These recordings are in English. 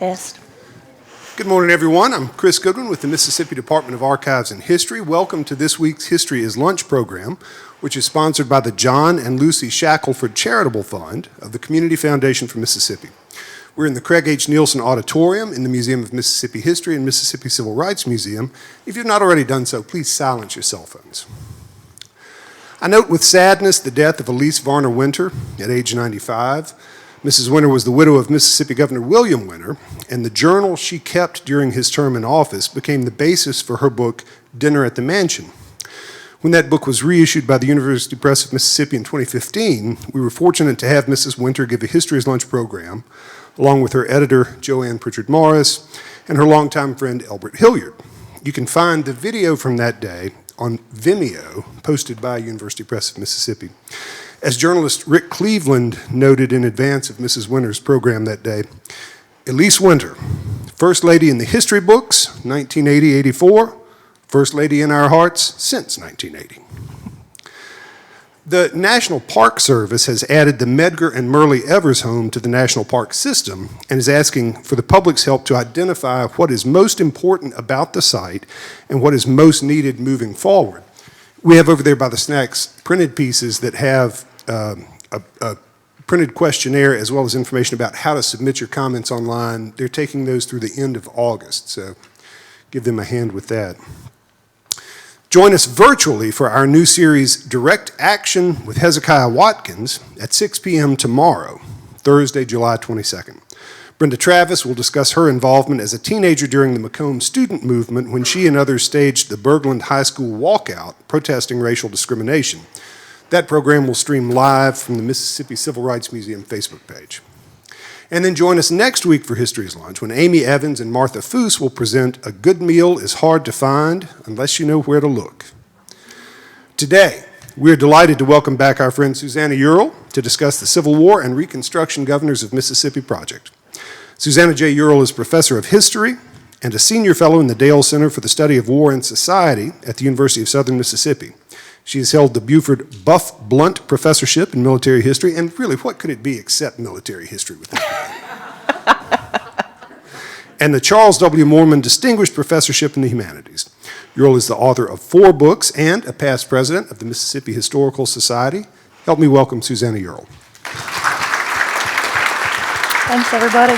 Test. Good morning, everyone. I'm Chris Goodwin with the Mississippi Department of Archives and History. Welcome to this week's History is Lunch program, which is sponsored by the John and Lucy Shackelford Charitable Fund of the Community Foundation for Mississippi. We're in the Craig H. Nielsen Auditorium in the Museum of Mississippi History and Mississippi Civil Rights Museum. If you've not already done so, please silence your cell phones. I note with sadness the death of Elise Varner Winter at age 95. Mrs. Winter was the widow of Mississippi Governor William Winter, and the journal she kept during his term in office became the basis for her book, Dinner at the Mansion. When that book was reissued by the University Press of Mississippi in 2015, we were fortunate to have Mrs. Winter give a History is Lunch program, along with her editor, Joanne Pritchard Morris, and her longtime friend, Elbert Hilliard. You can find the video from that day on Vimeo, posted by University Press of Mississippi. As journalist Rick Cleveland noted in advance of Mrs. Winter's program that day, Elise Winter, First Lady in the history books, 1980-84, First Lady in our hearts since 1980. The National Park Service has added the Medgar and Murley Evers home to the National Park system and is asking for the public's help to identify what is most important about the site and what is most needed moving forward. We have over there by the snacks printed pieces that have a printed questionnaire as well as information about how to submit your comments online. They're taking those through the end of August, so give them a hand with that. Join us virtually for our new series, Direct Action with Hezekiah Watkins, at 6 p.m. tomorrow, Thursday, July 22nd. Brenda Travis will discuss her involvement as a teenager during the Macomb student movement when she and others staged the Bergland High School walkout protesting racial discrimination. That program will stream live from the Mississippi Civil Rights Museum Facebook page. And then join us next week for History's Lunch when Amy Evans and Martha Foose will present A Good Meal is Hard to Find Unless You Know Where to Look. Today, we are delighted to welcome back our friend Susannah Ural to discuss the Civil War and Reconstruction Governors of Mississippi project. Susannah J. Ural is Professor of History and a Senior Fellow in the Dale Center for the Study of War and Society at the University of Southern Mississippi. She has held the Buford Blount Professorship in Military History, and really, what could it be except military history with that? And the Charles W. Moorman Distinguished Professorship in the Humanities. Ural is the author of 4 books and a past president of the Mississippi Historical Society. Help me welcome Susannah Ural. Thanks, everybody.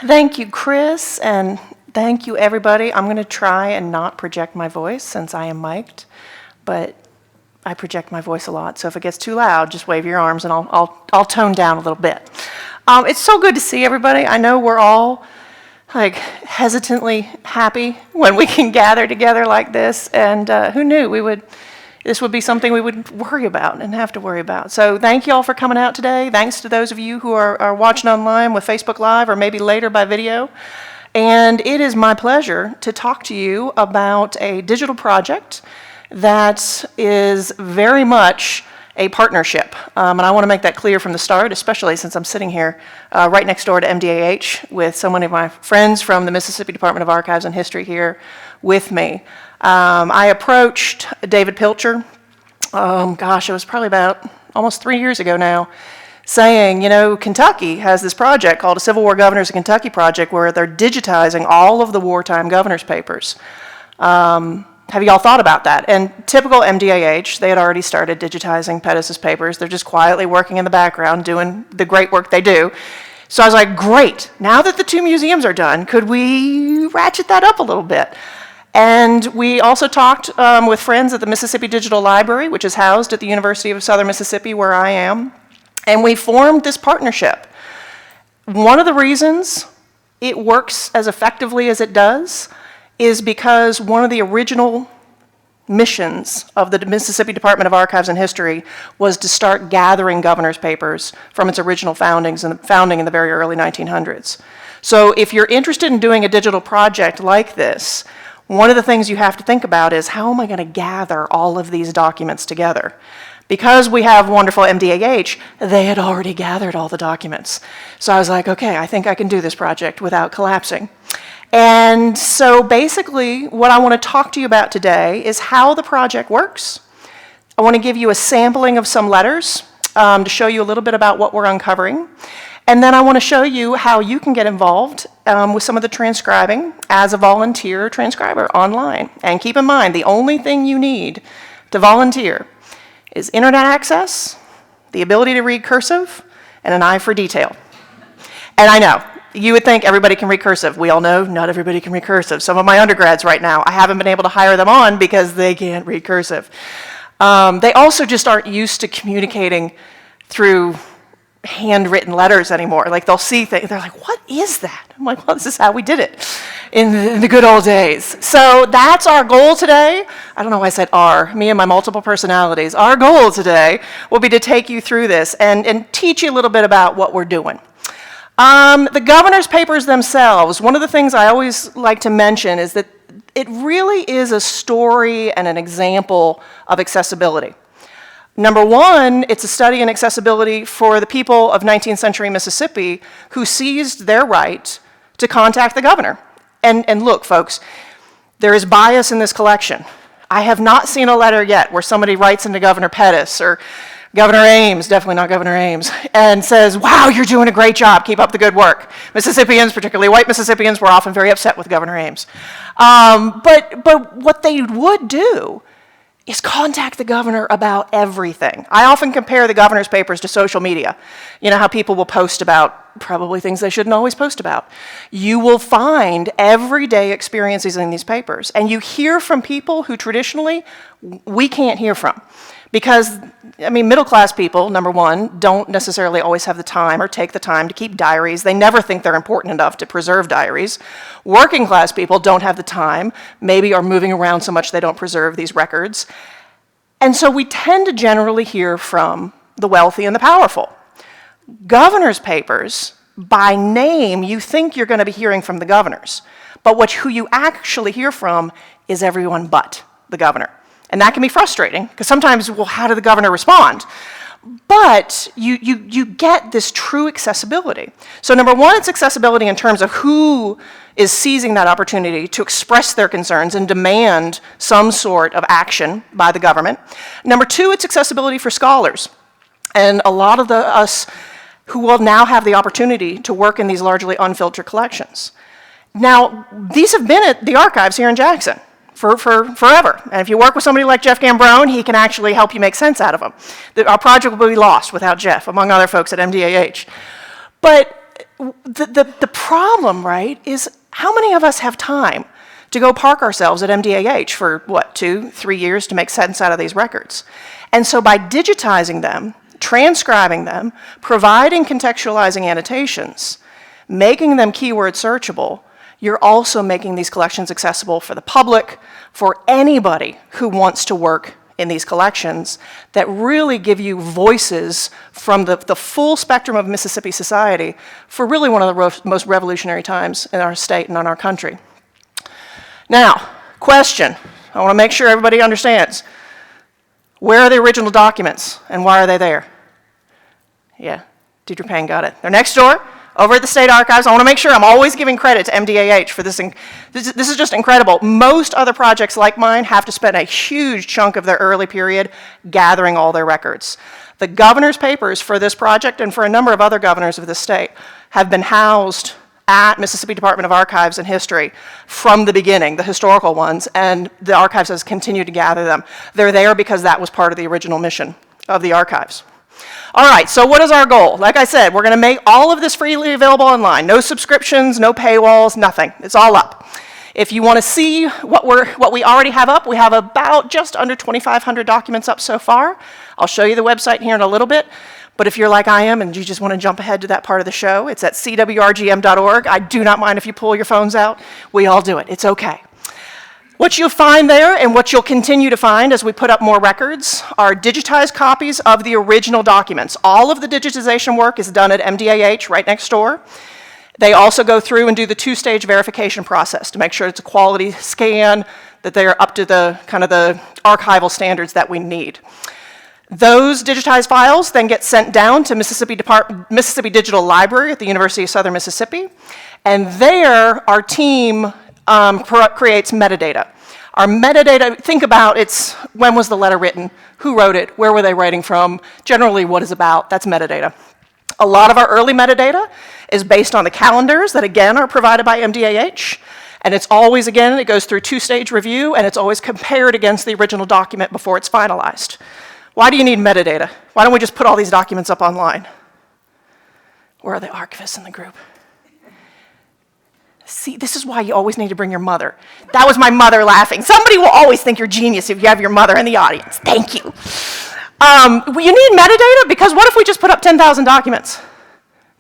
Thank you, Chris, and thank you, everybody. I'm going to try and not project my voice since I am mic'd, but I project my voice a lot, so if it gets too loud, just wave your arms and I'll tone down a little bit. It's so good to see everybody. I know we're all hesitantly happy when we can gather together like this, and who knew this would be something we would worry about and have to worry about. So thank you all for coming out today. Thanks to those of you who are watching online with Facebook Live or maybe later by video. And it is my pleasure to talk to you about a digital project that is very much a partnership. And I want to make that clear from the start, especially since I'm sitting here right next door to MDAH with so many of my friends from the Mississippi Department of Archives and History here with me. I approached David Pilcher, it was probably about almost 3 years ago now, saying, Kentucky has this project called a Civil War Governors of Kentucky project where they're digitizing all of the wartime governors' papers. Have you all thought about that? And typical MDAH, they had already started digitizing Pettus's papers. They're just quietly working in the background doing the great work they do. So I was like, great, now that the 2 museums are done, could we ratchet that up a little bit? And we also talked with friends at the Mississippi Digital Library, which is housed at the University of Southern Mississippi where I am. And we formed this partnership. One of the reasons it works as effectively as it does is because one of the original missions of the Mississippi Department of Archives and History was to start gathering governor's papers from its original founding in the very early 1900s. So if you're interested in doing a digital project like this, one of the things you have to think about is, how am I going to gather all of these documents together? Because we have wonderful MDAH, they had already gathered all the documents. So I was like, okay, I think I can do this project without collapsing. And so basically, what I want to talk to you about today is how the project works. I want to give you a sampling of some letters to show you a little bit about what we're uncovering. And then I want to show you how you can get involved with some of the transcribing as a volunteer transcriber online. And keep in mind, the only thing you need to volunteer is internet access, the ability to read cursive, and an eye for detail. And I know, you would think everybody can read cursive. We all know not everybody can read cursive. Some of my undergrads right now, I haven't been able to hire them on because they can't read cursive. They also just aren't used to communicating through handwritten letters anymore. Like they'll see things, they're like, what is that? I'm like, well, this is how we did it in the good old days. So that's our goal today. I don't know why I said our, me and my multiple personalities. Our goal today will be to take you through this and teach you a little bit about what we're doing. The governor's papers themselves, one of the things I always like to mention is that it really is a story and an example of accessibility. Number one, it's a study in accessibility for the people of 19th century Mississippi who seized their right to contact the governor. And look, folks, there is bias in this collection. I have not seen a letter yet where somebody writes into Governor Pettis or Governor Ames, definitely not Governor Ames, and says, wow, you're doing a great job, keep up the good work. Mississippians, particularly white Mississippians, were often very upset with Governor Ames. But what they would do is contact the governor about everything. I often compare the governor's papers to social media. You know how people will post about probably things they shouldn't always post about. You will find everyday experiences in these papers, and you hear from people who traditionally we can't hear from. Because, I mean, middle-class people, number one, don't necessarily always have the time or take the time to keep diaries. They never think they're important enough to preserve diaries. Working-class people don't have the time, maybe are moving around so much they don't preserve these records. And so we tend to generally hear from the wealthy and the powerful. Governor's papers, by name, you think you're going to be hearing from the governors. But who you actually hear from is everyone but the governor. And that can be frustrating, because sometimes, well, how did the governor respond? But you get this true accessibility. So number one, it's accessibility in terms of who is seizing that opportunity to express their concerns and demand some sort of action by the government. Number two, it's accessibility for scholars. And a lot of us who will now have the opportunity to work in these largely unfiltered collections. Now, these have been at the archives here in Jackson for forever. And if you work with somebody like Jeff Gambrone, he can actually help you make sense out of them. Our project will be lost without Jeff, among other folks at MDAH. But the problem, right, is how many of us have time to go park ourselves at MDAH for, 2-3 years to make sense out of these records? And so by digitizing them, transcribing them, providing contextualizing annotations, making them keyword searchable, you're also making these collections accessible for the public, for anybody who wants to work in these collections that really give you voices from the full spectrum of Mississippi society for really one of the most revolutionary times in our state and in our country. Now, question. I want to make sure everybody understands. Where are the original documents and why are they there? Yeah, Deidre Payne got it. They're next door. Over at the State Archives. I want to make sure I'm always giving credit to MDAH for this. This is just incredible. Most other projects like mine have to spend a huge chunk of their early period gathering all their records. The governor's papers for this project and for a number of other governors of the state have been housed at Mississippi Department of Archives and History from the beginning, the historical ones, and the archives has continued to gather them. They're there because that was part of the original mission of the archives. All right, so what is our goal? Like I said, we're going to make all of this freely available online. No subscriptions, no paywalls, nothing. It's all up. If you want to see what we already have up, we have about just under 2,500 documents up so far. I'll show you the website here in a little bit. But if you're like I am and you just want to jump ahead to that part of the show, it's at cwrgm.org. I do not mind if you pull your phones out. We all do it. It's okay. What you'll find there, and what you'll continue to find as we put up more records, are digitized copies of the original documents. All of the digitization work is done at MDAH right next door. They also go through and do the two-stage verification process to make sure it's a quality scan, that they're up to the kind of the archival standards that we need. Those digitized files then get sent down to Mississippi Digital Library at the University of Southern Mississippi, and there our team creates metadata. Our metadata, think about it's when was the letter written, who wrote it, where were they writing from, generally what it's about, that's metadata. A lot of our early metadata is based on the calendars that, again, are provided by MDAH. And it's always, again, it goes through two-stage review, and it's always compared against the original document before it's finalized. Why do you need metadata? Why don't we just put all these documents up online? Where are the archivists in the group? See, this is why you always need to bring your mother. That was my mother laughing. Somebody will always think you're genius if you have your mother in the audience. Thank you. You need metadata because what if we just put up 10,000 documents?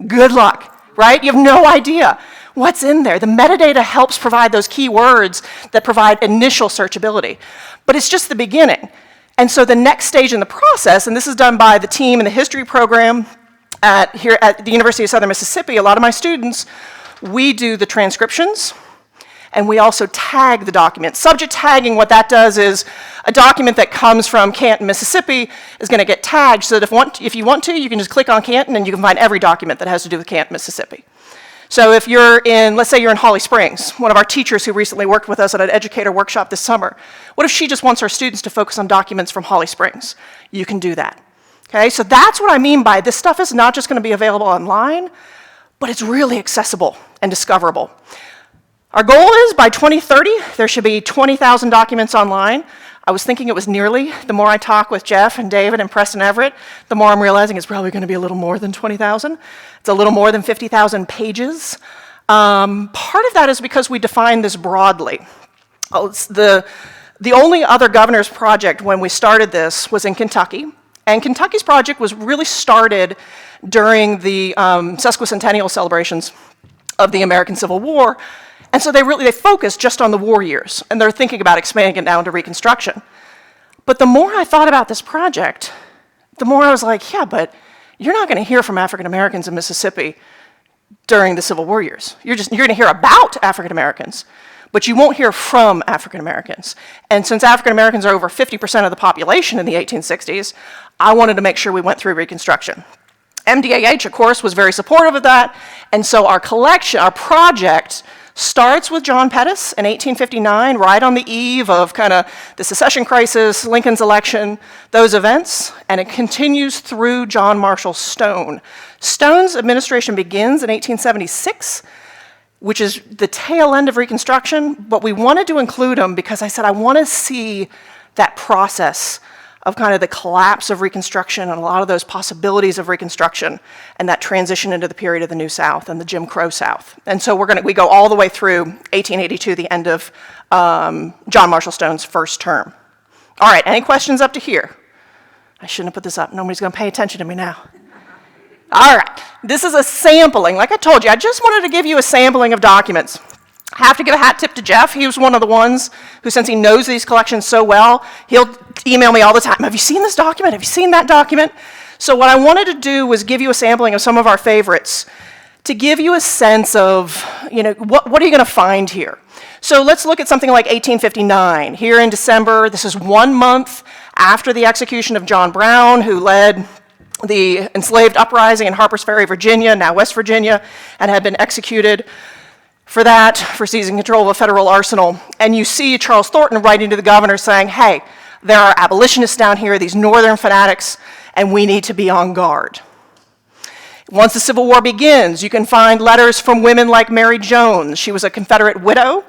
Good luck, right? You have no idea what's in there. The metadata helps provide those keywords that provide initial searchability. But it's just the beginning. And so the next stage in the process, and this is done by the team in the history program here at the University of Southern Mississippi, a lot of my students, we do the transcriptions, and we also tag the document. Subject tagging, what that does is a document that comes from Canton, Mississippi is going to get tagged so that if you want to, you can just click on Canton and you can find every document that has to do with Canton, Mississippi. So if you're in, let's say you're in Holly Springs, one of our teachers who recently worked with us at an educator workshop this summer, what if she just wants our students to focus on documents from Holly Springs? You can do that. Okay, so that's what I mean by this stuff is not just going to be available online, but it's really accessible and discoverable. Our goal is by 2030, there should be 20,000 documents online. I was thinking it was nearly. The more I talk with Jeff and David and Preston Everett, the more I'm realizing it's probably going to be a little more than 20,000. It's a little more than 50,000 pages. Part of that is because we define this broadly. The only other governor's project when we started this was in Kentucky. And Kentucky's project was really started during the sesquicentennial celebrations of the American Civil War. And so they focused just on the war years, and they're thinking about expanding it down to Reconstruction. But the more I thought about this project, the more I was like, yeah, but you're not going to hear from African Americans in Mississippi during the Civil War years. You're going to hear about African Americans, but you won't hear from African Americans. And since African Americans are over 50% of the population in the 1860s, I wanted to make sure we went through Reconstruction. MDAH, of course, was very supportive of that, and so our collection, our project, starts with John Pettus in 1859, right on the eve of kind of the secession crisis, Lincoln's election, those events, and it continues through John Marshall Stone. Stone's administration begins in 1876, which is the tail end of Reconstruction, but we wanted to include him because I said I want to see that process of kind of the collapse of Reconstruction and a lot of those possibilities of Reconstruction and that transition into the period of the New South and the Jim Crow South. And so we go all the way through 1882, the end of John Marshall Stone's first term. All right, any questions up to here? I shouldn't have put this up. Nobody's going to pay attention to me now. All right, this is a sampling. Like I told you, I just wanted to give you a sampling of documents. I have to give a hat tip to Jeff. He was one of the ones who, since he knows these collections so well, he'll email me all the time. Have you seen this document? Have you seen that document? So what I wanted to do was give you a sampling of some of our favorites to give you a sense of, what are you going to find here? So let's look at something like 1859. Here in December, this is 1 month after the execution of John Brown, who led the enslaved uprising in Harpers Ferry, Virginia, now West Virginia, and had been executed for seizing control of a federal arsenal. And you see Charles Thornton writing to the governor saying, hey, there are abolitionists down here, these northern fanatics, and we need to be on guard. Once the Civil War begins, you can find letters from women like Mary Jones. She was a Confederate widow,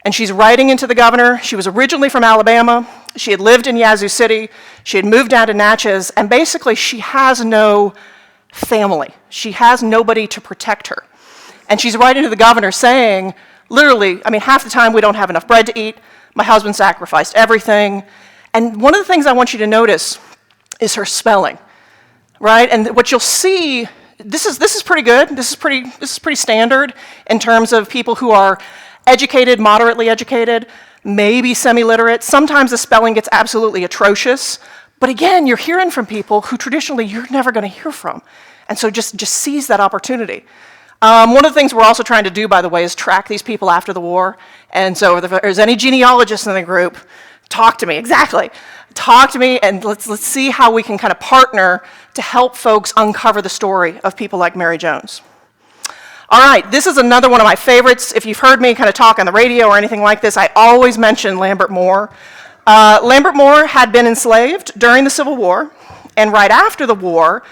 and she's writing into the governor. She was originally from Alabama. She had lived in Yazoo City. She had moved down to Natchez, and basically she has no family. She has nobody to protect her. And she's writing to the governor saying, literally, half the time we don't have enough bread to eat. My husband sacrificed everything. And one of the things I want you to notice is her spelling, right? And what you'll see, this is pretty good. This is pretty standard in terms of people who are educated, moderately educated, maybe semi-literate. Sometimes the spelling gets absolutely atrocious. But again, you're hearing from people who traditionally you're never going to hear from. And so just seize that opportunity. One of the things we're also trying to do, by the way, is track these people after the war. And so if there's any genealogists in the group, talk to me, exactly. Talk to me, and let's see how we can kind of partner to help folks uncover the story of people like Mary Jones. All right, this is another one of my favorites. If you've heard me kind of talk on the radio or anything like this, I always mention Lambert Moore. Lambert Moore had been enslaved during the Civil War, and right after the war,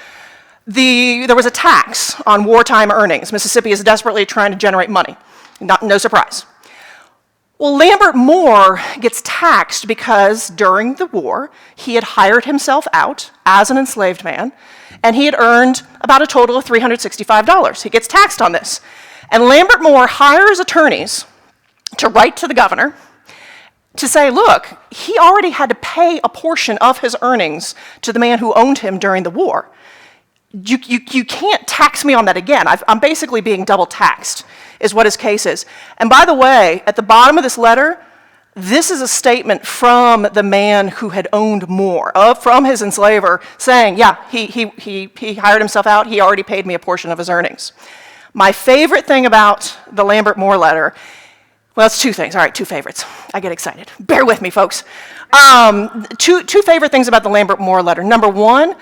there was a tax on wartime earnings. Mississippi is desperately trying to generate money. No surprise. Well, Lambert Moore gets taxed because during the war, he had hired himself out as an enslaved man, and he had earned about a total of $365. He gets taxed on this. And Lambert Moore hires attorneys to write to the governor to say, look, he already had to pay a portion of his earnings to the man who owned him during the war. You can't tax me on that again. I'm basically being double taxed, is what his case is. And by the way, at the bottom of this letter, this is a statement from the man who had owned Moore, from his enslaver, saying, yeah, he hired himself out, he already paid me a portion of his earnings. My favorite thing about the Lambert Moore letter, well, it's two things. All right, two favorites. I get excited. Bear with me, folks. Two favorite things about the Lambert Moore letter. Number one,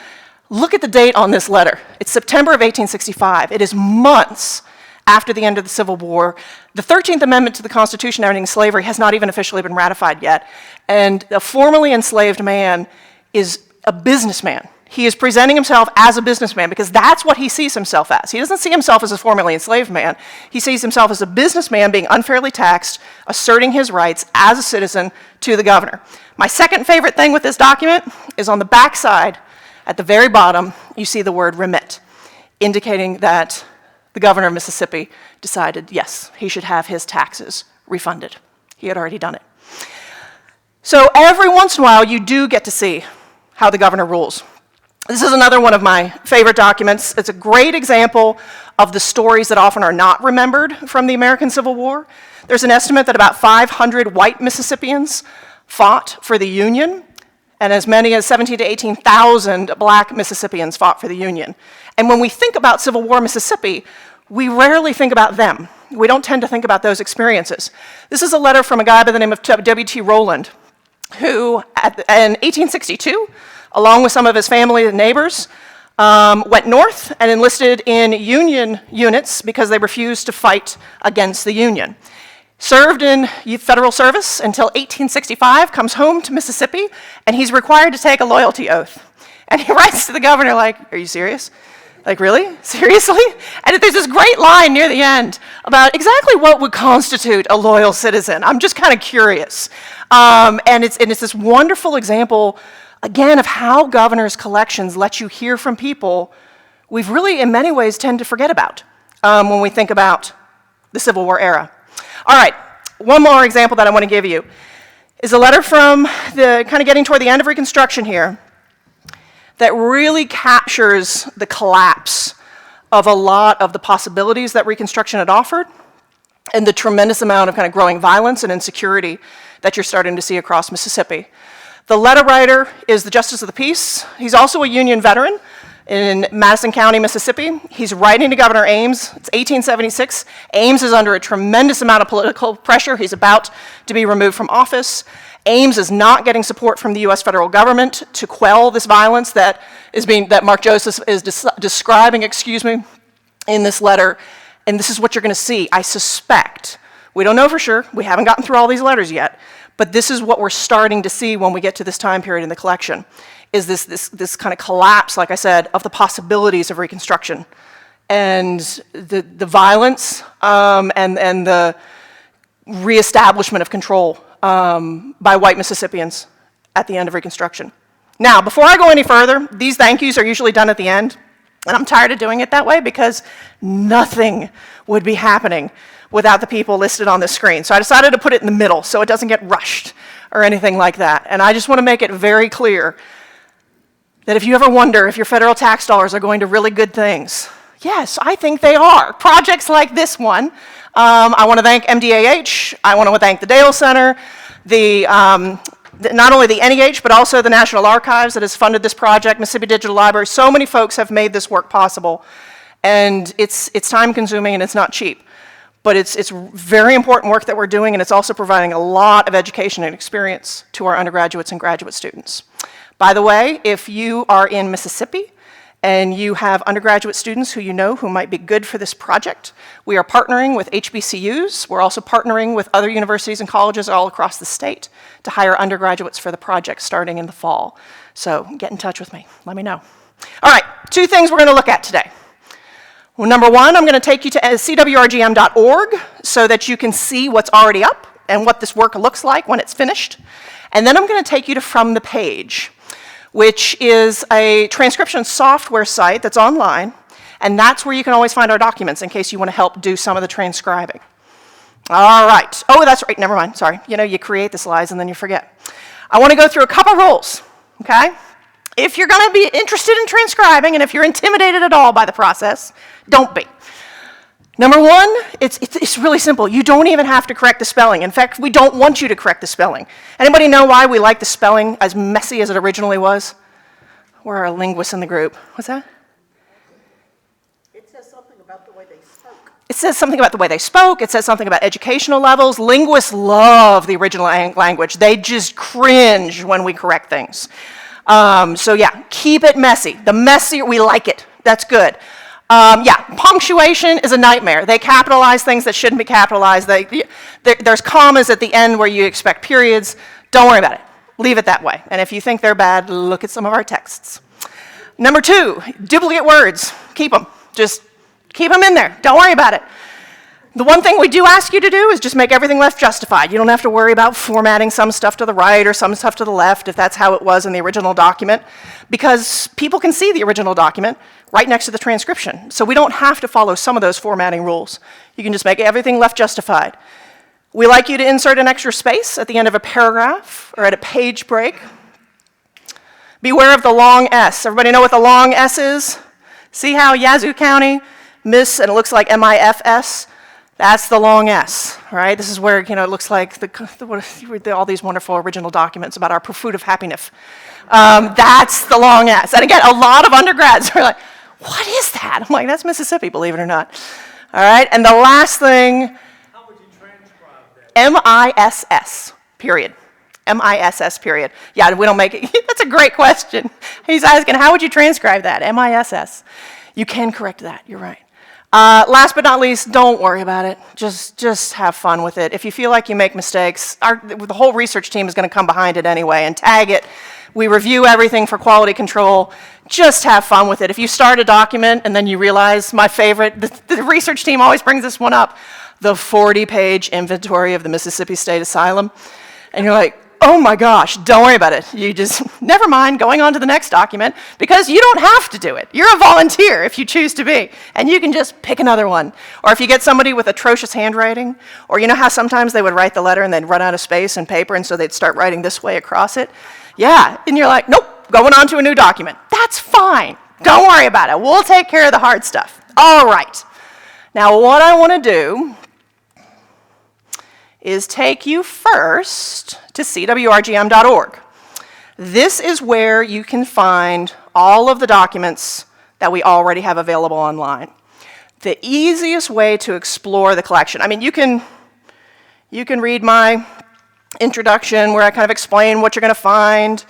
look at the date on this letter. It's September of 1865. It is months after the end of the Civil War. The 13th Amendment to the Constitution ending slavery has not even officially been ratified yet. And a formerly enslaved man is a businessman. He is presenting himself as a businessman because that's what he sees himself as. He doesn't see himself as a formerly enslaved man. He sees himself as a businessman being unfairly taxed, asserting his rights as a citizen to the governor. My second favorite thing with this document is on the back side, at the very bottom, you see the word remit, indicating that the governor of Mississippi decided, yes, he should have his taxes refunded. He had already done it. So every once in a while, you do get to see how the governor rules. This is another one of my favorite documents. It's a great example of the stories that often are not remembered from the American Civil War. There's an estimate that about 500 white Mississippians fought for the Union, and as many as 17,000 to 18,000 black Mississippians fought for the Union. And when we think about Civil War Mississippi, we rarely think about them. We don't tend to think about those experiences. This is a letter from a guy by the name of W.T. Rowland, who in 1862, along with some of his family and neighbors, went north and enlisted in Union units because they refused to fight against the Union. Served in federal service until 1865, comes home to Mississippi, and he's required to take a loyalty oath. And he writes to the governor like, are you serious? Like, really? Seriously? And there's this great line near the end about exactly what would constitute a loyal citizen. I'm just kind of curious. And it's this wonderful example, again, of how governors' collections let you hear from people we've really, in many ways, tend to forget about when we think about the Civil War era. All right, one more example that I want to give you is a letter from the, kind of getting toward the end of Reconstruction here, that really captures the collapse of a lot of the possibilities that Reconstruction had offered and the tremendous amount of kind of growing violence and insecurity that you're starting to see across Mississippi. The letter writer is the Justice of the Peace. He's also a Union veteran in Madison County, Mississippi. He's writing to Governor Ames. It's 1876. Ames is under a tremendous amount of political pressure. He's about to be removed from office. Ames is not getting support from the U.S. federal government to quell this violence that Mark Joseph is describing, in this letter. And this is what you're going to see, I suspect. We don't know for sure. We haven't gotten through all these letters yet. But this is what we're starting to see when we get to this time period in the collection, is this kind of collapse, like I said, of the possibilities of Reconstruction. And the violence and the reestablishment of control by white Mississippians at the end of Reconstruction. Now, before I go any further, these thank yous are usually done at the end, and I'm tired of doing it that way because nothing would be happening without the people listed on the screen. So I decided to put it in the middle so it doesn't get rushed or anything like that. And I just want to make it very clear that if you ever wonder if your federal tax dollars are going to really good things, yes, I think they are. Projects like this one. I want to thank MDAH. I want to thank the Dale Center, not only the NEH, but also the National Archives that has funded this project, Mississippi Digital Library. So many folks have made this work possible. And it's time consuming and it's not cheap. But it's very important work that we're doing, and it's also providing a lot of education and experience to our undergraduates and graduate students. By the way, if you are in Mississippi and you have undergraduate students who you know who might be good for this project, we are partnering with HBCUs. We're also partnering with other universities and colleges all across the state to hire undergraduates for the project starting in the fall. So get in touch with me. Let me know. All right, two things we're going to look at today. Well, number one, I'm going to take you to cwrgm.org so that you can see what's already up and what this work looks like when it's finished. And then I'm going to take you to From the Page, which is a transcription software site that's online, and that's where you can always find our documents in case you want to help do some of the transcribing. All right. Oh, that's right. Never mind. Sorry. You know, you create the slides and then you forget. I want to go through a couple rules, okay? If you're going to be interested in transcribing and if you're intimidated at all by the process, don't be. Number one, it's really simple. You don't even have to correct the spelling. In fact, we don't want you to correct the spelling. Anybody know why we like the spelling as messy as it originally was? We're a linguist in the group. What's that? It says something about the way they spoke. It says something about the way they spoke. It says something about educational levels. Linguists love the original language. They just cringe when we correct things. So yeah, keep it messy. The messier, we like it. That's good. Yeah, punctuation is a nightmare. They capitalize things that shouldn't be capitalized. There's commas at the end where you expect periods. Don't worry about it. Leave it that way. And if you think they're bad, look at some of our texts. Number two, duplicate words. Keep them. Just keep them in there. Don't worry about it. The one thing we do ask you to do is just make everything left justified. You don't have to worry about formatting some stuff to the right or some stuff to the left if that's how it was in the original document, because people can see the original document right next to the transcription. So we don't have to follow some of those formatting rules. You can just make everything left justified. We like you to insert an extra space at the end of a paragraph or at a page break. Beware of the long S. Everybody know what the long S is? See how Yazoo County, Miss, and it looks like MIFS? That's the long S, right? This is where, you know, it looks like all these wonderful original documents about our pursuit of happiness. That's the long S. And again, a lot of undergrads are like, what is that? I'm like, that's Mississippi, believe it or not. All right, and the last thing, How would you transcribe that? MISS, period. MISS, period. Yeah, we don't make it. That's a great question. He's asking, how would you transcribe that? MISS. You can correct that, you're right. Last but not least, don't worry about it. Just have fun with it. If you feel like you make mistakes, the whole research team is going to come behind it anyway and tag it. We review everything for quality control. Just have fun with it. If you start a document and then you realize, my favorite, the research team always brings this one up, the 40-page inventory of the Mississippi State Asylum. And you're like, oh my gosh, don't worry about it. You just, never mind, going on to the next document, because you don't have to do it. You're a volunteer if you choose to be, and you can just pick another one. Or if you get somebody with atrocious handwriting, or you know how sometimes they would write the letter and they'd run out of space and paper, and so they'd start writing this way across it? Yeah, and you're like, nope, going on to a new document. That's fine. Don't worry about it. We'll take care of the hard stuff. All right. Now, what I want to do is take you first to cwrgm.org. This is where you can find all of the documents that we already have available online. The easiest way to explore the collection, I mean, you can read my introduction where I kind of explain what you're going to find.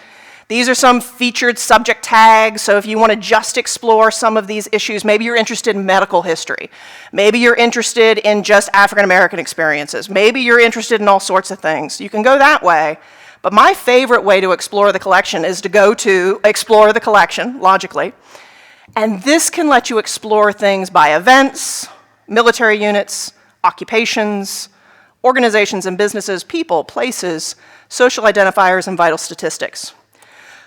These are some featured subject tags, so if you want to just explore some of these issues, maybe you're interested in medical history. Maybe you're interested in just African American experiences. Maybe you're interested in all sorts of things. You can go that way, but my favorite way to explore the collection is to go to Explore the Collection, logically, and this can let you explore things by events, military units, occupations, organizations and businesses, people, places, social identifiers, and vital statistics.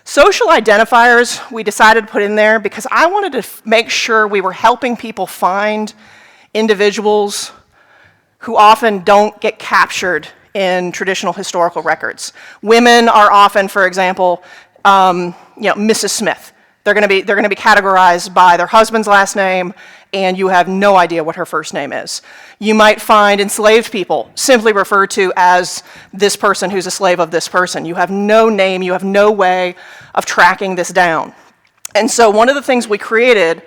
Social identifiers we decided to put in there because I wanted to make sure we were helping people find individuals who often don't get captured in traditional historical records. Women are often, for example, Mrs. Smith. They're going to be categorized by their husband's last name, and you have no idea what her first name is. You might find enslaved people simply referred to as this person who's a slave of this person. You have no name, you have no way of tracking this down. And so one of the things we created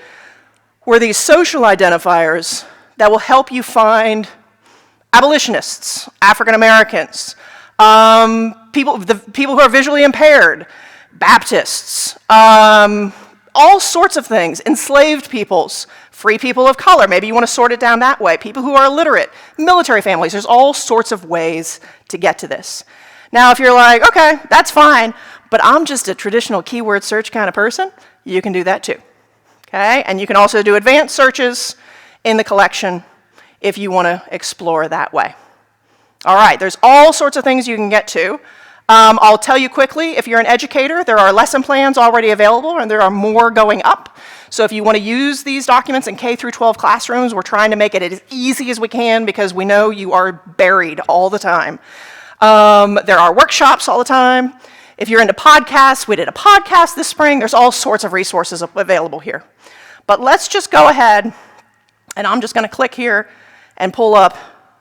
were these social identifiers that will help you find abolitionists, African Americans, people who are visually impaired, Baptists, all sorts of things, enslaved peoples, free people of color, maybe you want to sort it down that way, people who are illiterate, military families, there's all sorts of ways to get to this. Now, if you're like, okay, that's fine, but I'm just a traditional keyword search kind of person, you can do that too. Okay? And you can also do advanced searches in the collection if you want to explore that way. All right, there's all sorts of things you can get to. I'll tell you quickly, if you're an educator, there are lesson plans already available, and there are more going up. So if you want to use these documents in K through 12 classrooms, we're trying to make it as easy as we can because we know you are buried all the time. There are workshops all the time. If you're into podcasts, we did a podcast this spring. There's all sorts of resources available here. But let's just go ahead, and I'm just going to click here and pull up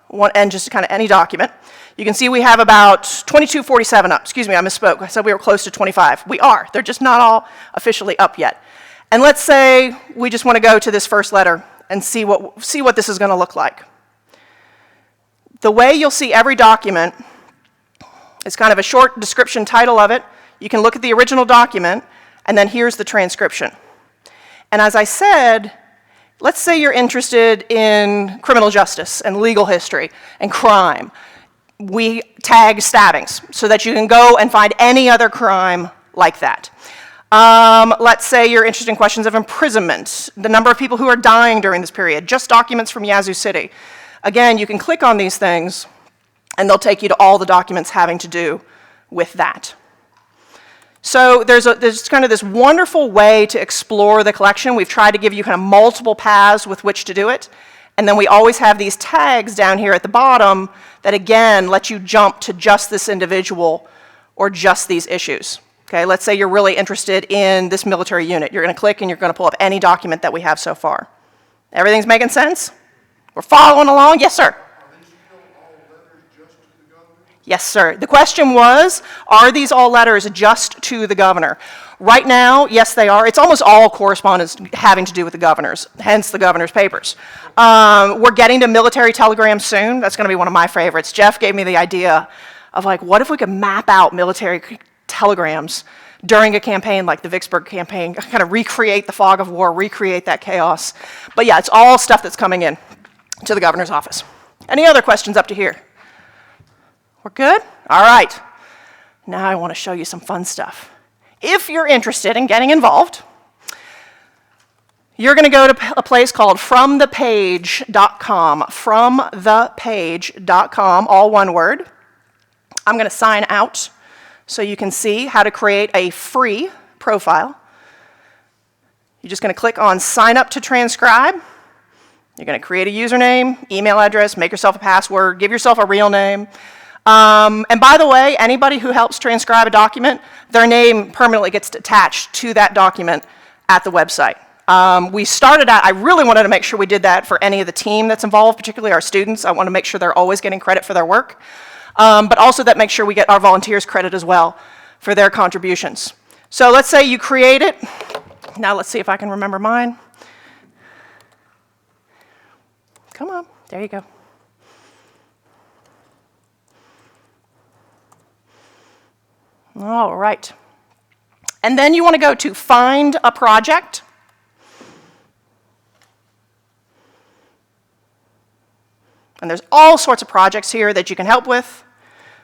one, and just kind of any document. You can see we have about 2247 up. Excuse me, I misspoke. I said we were close to 25. We are. They're just not all officially up yet. And let's say we just want to go to this first letter and see what this is going to look like. The way you'll see every document is kind of a short description title of it. You can look at the original document, and then here's the transcription. And as I said, let's say you're interested in criminal justice and legal history and crime. We tag stabbings so that you can go and find any other crime like that. Let's say you're interested in questions of imprisonment, the number of people who are dying during this period, just documents from Yazoo City. Again, you can click on these things, and they'll take you to all the documents having to do with that. So there's kind of this wonderful way to explore the collection. We've tried to give you kind of multiple paths with which to do it. And then we always have these tags down here at the bottom that, again, let you jump to just this individual or just these issues. Okay, let's say you're really interested in this military unit. You're going to click and you're going to pull up any document that we have so far. Everything's making sense? We're following along? Yes, sir. Yes, sir. The question was, are these all letters just to the governor? Right now, yes, they are. It's almost all correspondence having to do with the governors, hence the governor's papers. We're getting to military telegrams soon. That's going to be one of my favorites. Jeff gave me the idea of, like, what if we could map out military telegrams during a campaign like the Vicksburg campaign, kind of recreate the fog of war, recreate that chaos. But yeah, it's all stuff that's coming in to the governor's office. Any other questions up to here? We're good? All right. Now I want to show you some fun stuff. If you're interested in getting involved, you're going to go to a place called FromThePage.com. FromThePage.com, all one word. I'm going to sign out so you can see how to create a free profile. You're just going to click on Sign Up to Transcribe. You're going to create a username, email address, make yourself a password, give yourself a real name. And by the way, anybody who helps transcribe a document, their name permanently gets attached to that document at the website. We started out, I really wanted to make sure we did that for any of the team that's involved, particularly our students. I want to make sure they're always getting credit for their work. But also that makes sure we get our volunteers credit as well for their contributions. So let's say you create it. Now let's see if I can remember mine. Come on, there you go. All right. And then you want to go to Find a Project. And there's all sorts of projects here that you can help with,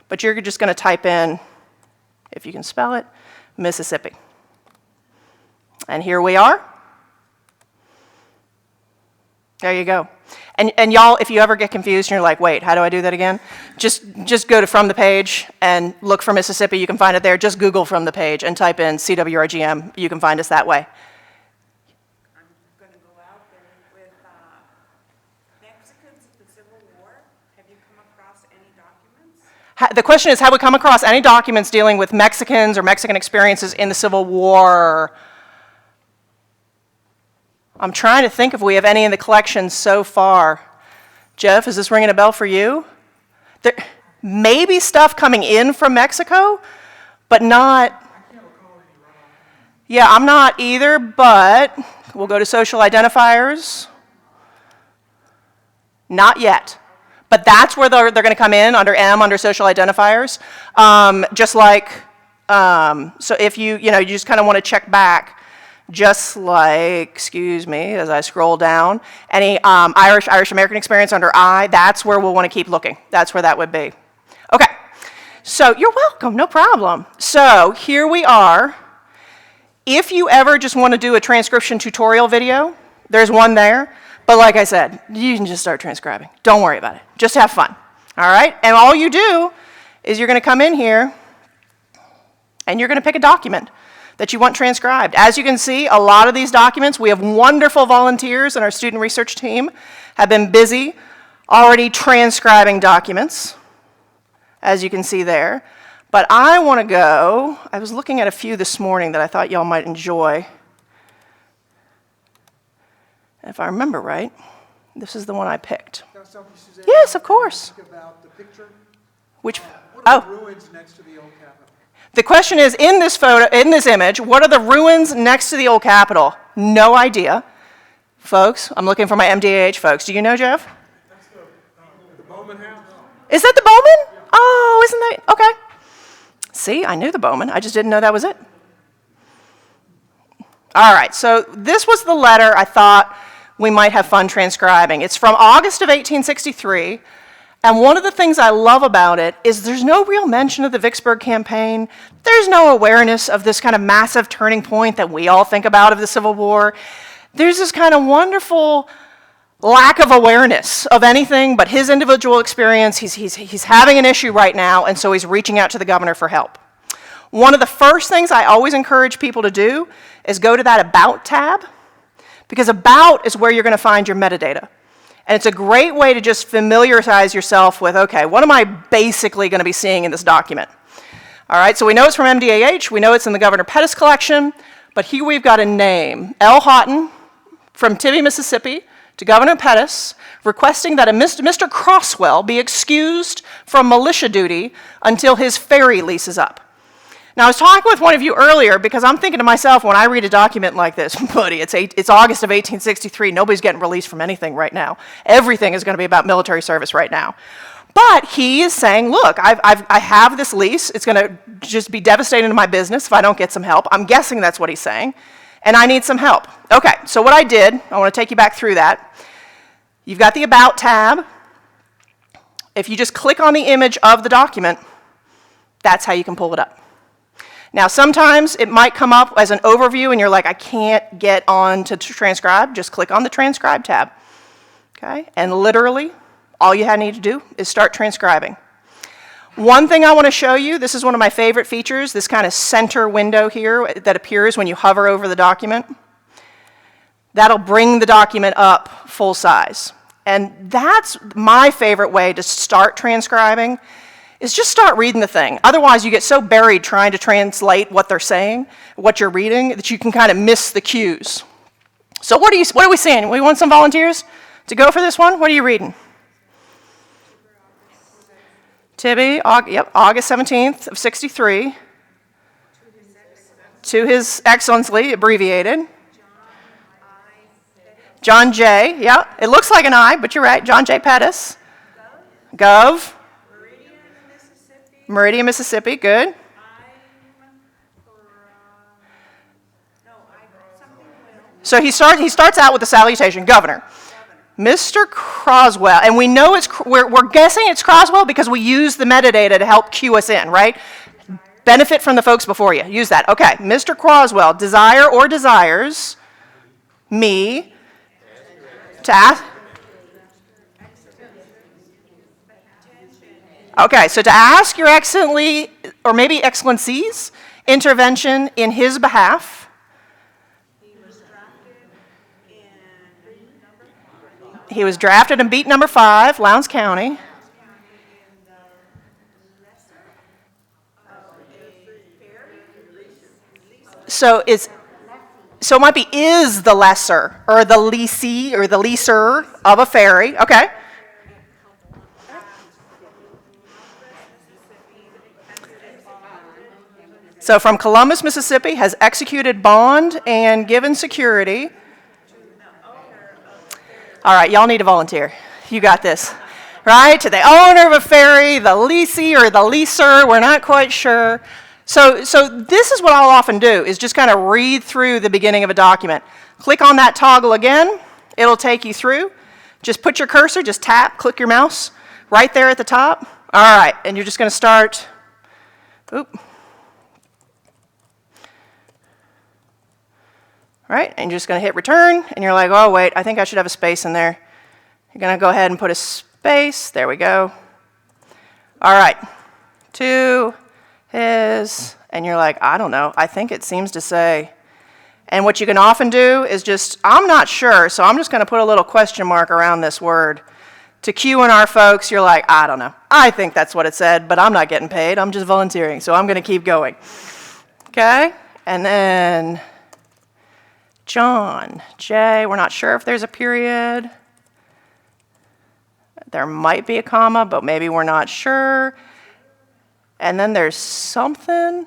but you're just going to type in, if you can spell it, Mississippi. And here we are. There you go. And y'all, if you ever get confused and you're like, wait, how do I do that again? Just go to From the Page and look for Mississippi. You can find it there. Just Google From the Page and type in CWRGM. You can find us that way. I'm going to go out there with Mexicans of the Civil War. Have you come across any documents? The question is, have we come across any documents dealing with Mexicans or Mexican experiences in the Civil War? I'm trying to think if we have any in the collection so far. Jeff, is this ringing a bell for you? There may be stuff coming in from Mexico, but not. Yeah, I'm not either, but we'll go to social identifiers. Not yet. But that's where they're going to come in, under M, under social identifiers. Just like, so if you just kind of want to check back. Just like, excuse me, as I scroll down, any Irish American experience under I, that's where we'll want to keep looking. That's where that would be. Okay, so you're welcome, no problem. So here we are If you ever just want to do a transcription tutorial video, there's one there. But like I said, you can just start transcribing. Don't worry about it. Just have fun. All right? And all you do is you're going to come in here and you're going to pick a document that you want transcribed. As you can see, a lot of these documents, we have wonderful volunteers in our student research team, have been busy already transcribing documents, as you can see there. But I want to go, I was looking at a few this morning that I thought y'all might enjoy. If I remember right, this is the one I picked. Can I stop you, Suzanne? Yes, of course. Ask about the picture. Which, What are the oh, ruins next to the old Capitol? the question is, in this photo, in this image, what are the ruins next to the old Capitol? No idea. Folks, I'm looking for my MDAH folks. Do you know, Jeff? That's the Bowman House. Is that the Bowman? Oh, isn't that, okay. See, I knew the Bowman. I just didn't know that was it. All right, so this was the letter I thought we might have fun transcribing. It's from August of 1863, and one of the things I love about it is there's no real mention of the Vicksburg campaign. There's no awareness of this kind of massive turning point that we all think about of the Civil War. There's this kind of wonderful lack of awareness of anything but his individual experience. He's having an issue right now, and so he's reaching out to the governor for help. One of the first things I always encourage people to do is go to that About tab, because About is where you're going to find your metadata. And it's a great way to just familiarize yourself with, okay, what am I basically going to be seeing in this document? All right, so we know it's from MDAH, we know it's in the Governor Pettus collection, but here we've got a name, L. Houghton from Tibby, Mississippi, to Governor Pettus, requesting that a Mr. Crosswell be excused from militia duty until his ferry lease is up. Now, I was talking with one of you earlier because I'm thinking to myself, when I read a document like this, buddy, it's August of 1863. Nobody's getting released from anything right now. Everything is going to be about military service right now. But he is saying, look, I have this lease. It's going to just be devastating to my business if I don't get some help. I'm guessing that's what he's saying. And I need some help. Okay, so what I did, I want to take you back through that. You've got the About tab. If you just click on the image of the document, that's how you can pull it up. Now, sometimes it might come up as an overview and you're like, I can't get on to transcribe. Just click on the Transcribe tab. Okay? And literally, all you need to do is start transcribing. One thing I want to show you, this is one of my favorite features, this kind of center window here that appears when you hover over the document. That'll bring the document up full size. And that's my favorite way to start transcribing, is just start reading the thing. Otherwise, you get so buried trying to translate what they're saying, what you're reading, that you can kind of miss the cues. So what are we seeing? We want some volunteers to go for this one? What are you reading? Tibby, August 17th of 63. To His Excellency, abbreviated. John J, yeah, it looks like an I, but you're right. John J. Pettus. Gov. Meridian, Mississippi, good. So he starts out with the salutation, Governor. Mr. Croswell, and we know we're guessing it's Croswell because we use the metadata to help cue us in, right? Benefit from the folks before you. Use that. Okay, Mr. Croswell, desire or desires me to ask. Okay, so to ask Your Excellency, or maybe Excellency's, intervention in his behalf. He was drafted in beat number 5, Lowndes County. So it might be is the lesser, or the leasee, or the leaser of a ferry. Okay. So from Columbus, Mississippi, has executed bond and given security. All right, y'all need to volunteer. You got this. Right? To the owner of a ferry, the leasee or the leaser, we're not quite sure. So this is what I'll often do, is just kind of read through the beginning of a document. Click on that toggle again. It'll take you through. Just put your cursor, just tap, click your mouse right there at the top. All right, and you're just going to start. Oop. right? And you're just going to hit return, and you're like, oh, wait, I think I should have a space in there. You're going to go ahead and put a space. There we go. All right. To his, and you're like, I don't know. I think it seems to say. And what you can often do is just, I'm not sure, so I'm just going to put a little question mark around this word. To Q&R folks, you're like, I don't know. I think that's what it said, but I'm not getting paid. I'm just volunteering, so I'm going to keep going. Okay? And then John J, we're not sure if there's a period. There might be a comma, but maybe we're not sure. And then there's something.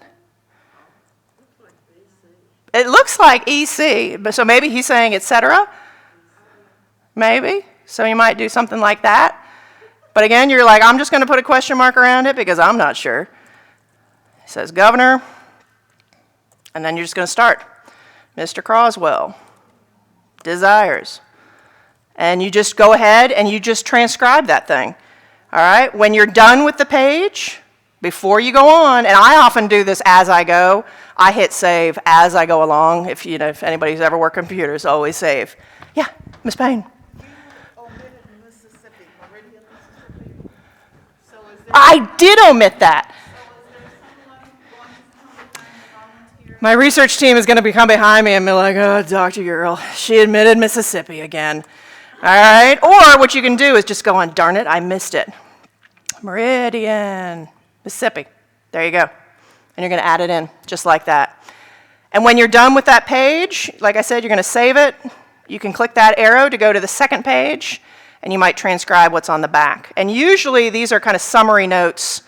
It looks like EC, but so maybe he's saying etc. Maybe. So you might do something like that. But again, you're like, I'm just going to put a question mark around it because I'm not sure. It says governor. And then you're just going to start. Mr. Croswell. Desires. And you just go ahead and you just transcribe that thing. All right? When you're done with the page, before you go on, and I often do this as I go, I hit save as I go along. If anybody's ever worked computers, always save. Yeah, Ms. Payne. Omitted Mississippi, Meridian, Mississippi. So is there, I did omit that. so is there someone going to come behind the volunteer? My research team is going to come behind me and be like, oh, Dr. Ural, she admitted Mississippi again. All right? Or what you can do is just go on, darn it, I missed it. Meridian, Mississippi. There you go. And you're going to add it in just like that. And when you're done with that page, like I said, you're going to save it. You can click that arrow to go to the second page, and you might transcribe what's on the back. And usually these are kind of summary notes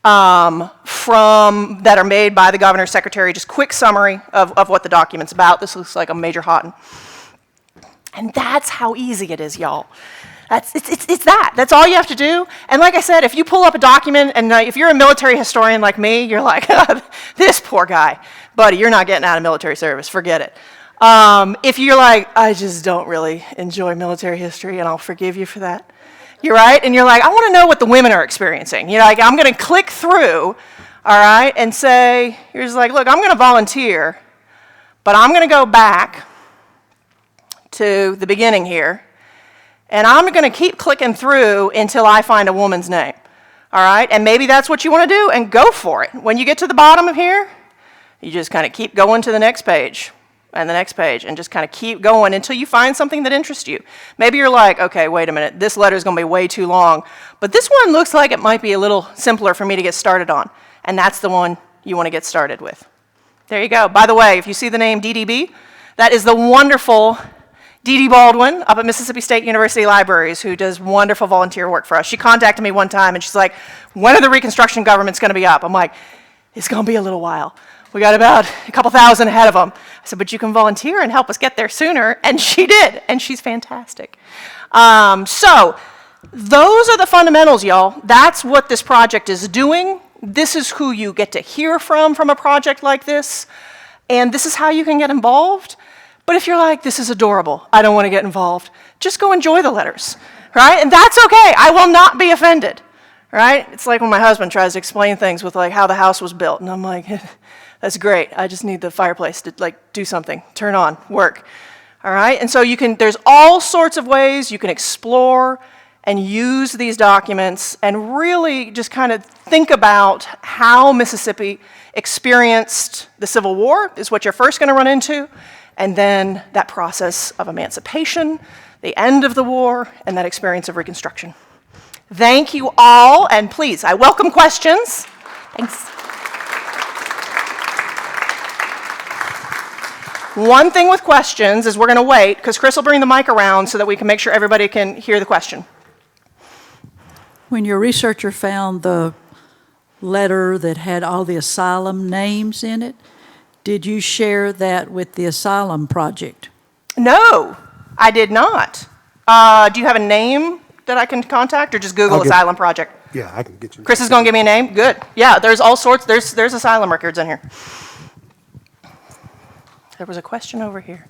that are made by the governor, secretary, just quick summary of what the document's about. This looks like a major hot. And that's how easy it is, y'all. It's that. That's all you have to do. And like I said, if you pull up a document, and if you're a military historian like me, you're like, this poor guy. Buddy, you're not getting out of military service. Forget it. If you're like, I just don't really enjoy military history, and I'll forgive you for that. You're right. And you're like, I want to know what the women are experiencing. You're like, I'm going to click through, all right, and say, here's like, look, I'm going to volunteer, but I'm going to go back to the beginning here. And I'm going to keep clicking through until I find a woman's name, all right? And maybe that's what you want to do, and go for it. When you get to the bottom of here, you just kind of keep going to the next page and the next page and just kind of keep going until you find something that interests you. Maybe you're like, okay, wait a minute, this letter is going to be way too long, but this one looks like it might be a little simpler for me to get started on, and that's the one you want to get started with. There you go. By the way, if you see the name DDB, that is the wonderful Dee Dee Baldwin up at Mississippi State University Libraries, who does wonderful volunteer work for us. She contacted me one time, and she's like, when are the Reconstruction governments going to be up? I'm like, it's going to be a little while. We got about a couple thousand ahead of them. I said, but you can volunteer and help us get there sooner. And she did, and she's fantastic. So those are the fundamentals, y'all. That's what this project is doing. This is who you get to hear from a project like this. And this is how you can get involved. But if you're like, this is adorable, I don't want to get involved, just go enjoy the letters, right? And that's okay. I will not be offended, right? It's like when my husband tries to explain things with like how the house was built, and I'm like, that's great. I just need the fireplace to like do something, turn on, work, all right? And so there's all sorts of ways you can explore and use these documents and really just kind of think about how Mississippi experienced the Civil War is what you're first going to run into. And then that process of emancipation, the end of the war, and that experience of Reconstruction. Thank you all, and please, I welcome questions. Thanks. One thing with questions is we're going to wait, because Chris will bring the mic around so that we can make sure everybody can hear the question. When your researcher found the letter that had all the asylum names in it, did you share that with the asylum project? No, I did not. Do you have a name that I can contact, or just Google Asylum Project? Yeah, I can get you. Chris is going to give me a name? Good. Yeah, there's all sorts. There's asylum records in here. There was a question over here.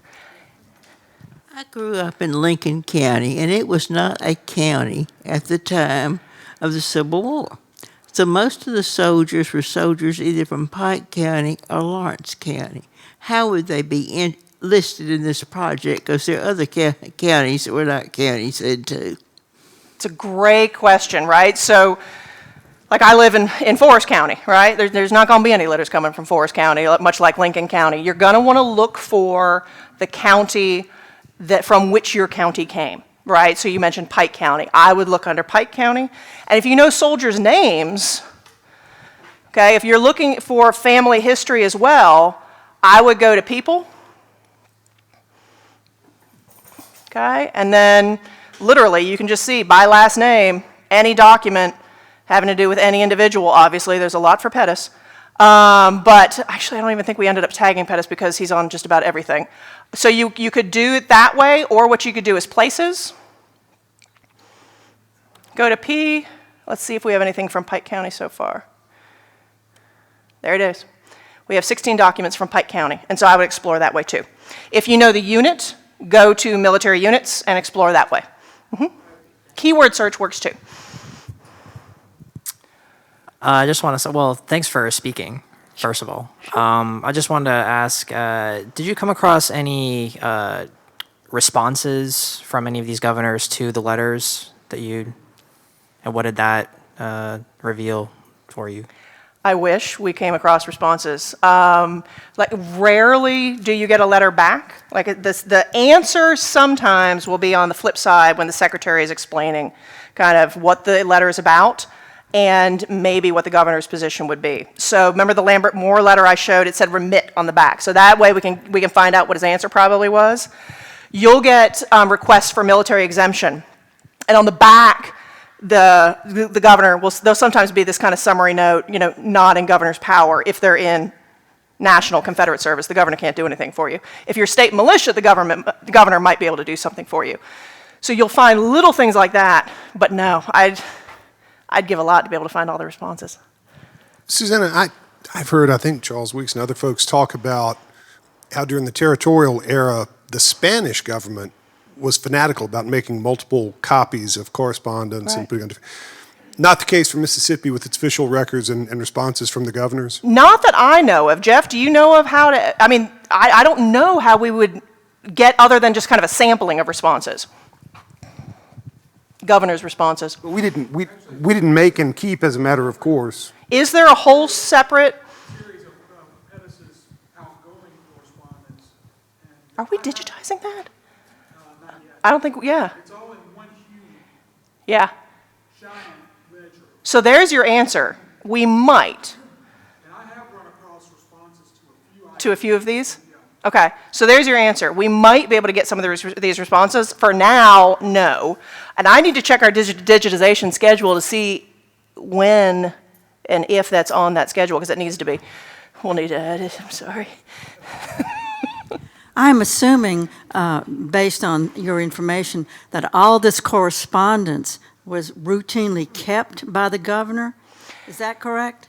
I grew up in Lincoln County, and it was not a county at the time of the Civil War. So most of the soldiers were soldiers either from Pike County or Lawrence County. How would they be listed in this project? Because there are other counties that were not counties said too. It's a great question, right? So, like I live in Forest County, right? There's not going to be any letters coming from Forest County, much like Lincoln County. You're going to want to look for the county from which your county came, right? So you mentioned Pike County. I would look under Pike County. And if you know soldiers' names, okay, if you're looking for family history as well, I would go to people. Okay, and then literally you can just see by last name any document having to do with any individual. Obviously, there's a lot for Pettis. But actually, I don't even think we ended up tagging Pettis because he's on just about everything. So you could do it that way, or what you could do is places. Go to P. Let's see if we have anything from Pike County so far. There it is. We have 16 documents from Pike County, and so I would explore that way too. If you know the unit, go to military units and explore that way. Keyword search works too. I just want to say, well, thanks for speaking, first of all. I just wanted to ask, did you come across any responses from any of these governors to the letters that and what did that reveal for you? I wish we came across responses. Like rarely do you get a letter back. Like the answer sometimes will be on the flip side when the secretary is explaining kind of what the letter is about and maybe what the governor's position would be. So remember the Lambert Moore letter I showed? It said remit on the back. So that way we can find out what his answer probably was. You'll get requests for military exemption. And on the back, the governor there'll sometimes be this kind of summary note, not in governor's power. If they're in national Confederate service, the governor can't do anything for you. If you're state militia, the governor might be able to do something for you. So you'll find little things like that, but no, I'd give a lot to be able to find all the responses. Susannah, I've heard, I think Charles Weeks and other folks talk about how during the territorial era, the Spanish government was fanatical about making multiple copies of correspondence and putting on. Not the case for Mississippi with its official records and responses from the governors? Not that I know of. Jeff, do you know of how to, I don't know how we would get other than just kind of a sampling of responses. Governor's responses. We didn't make and keep as a matter of course. Is there a whole separate, Series of Pettis's outgoing correspondence. are we digitizing that? Not yet. I don't think, yeah. It's all in one huge, Yeah. giant ledger. So there's your answer. We might. And I have run across responses to a few items. To a few of these? Okay, so there's your answer. We might be able to get some of these responses. For now, no. And I need to check our digitization schedule to see when and if that's on that schedule, because it needs to be. We'll need to edit, I'm sorry. I'm assuming, based on your information, that all this correspondence was routinely kept by the governor. Is that correct?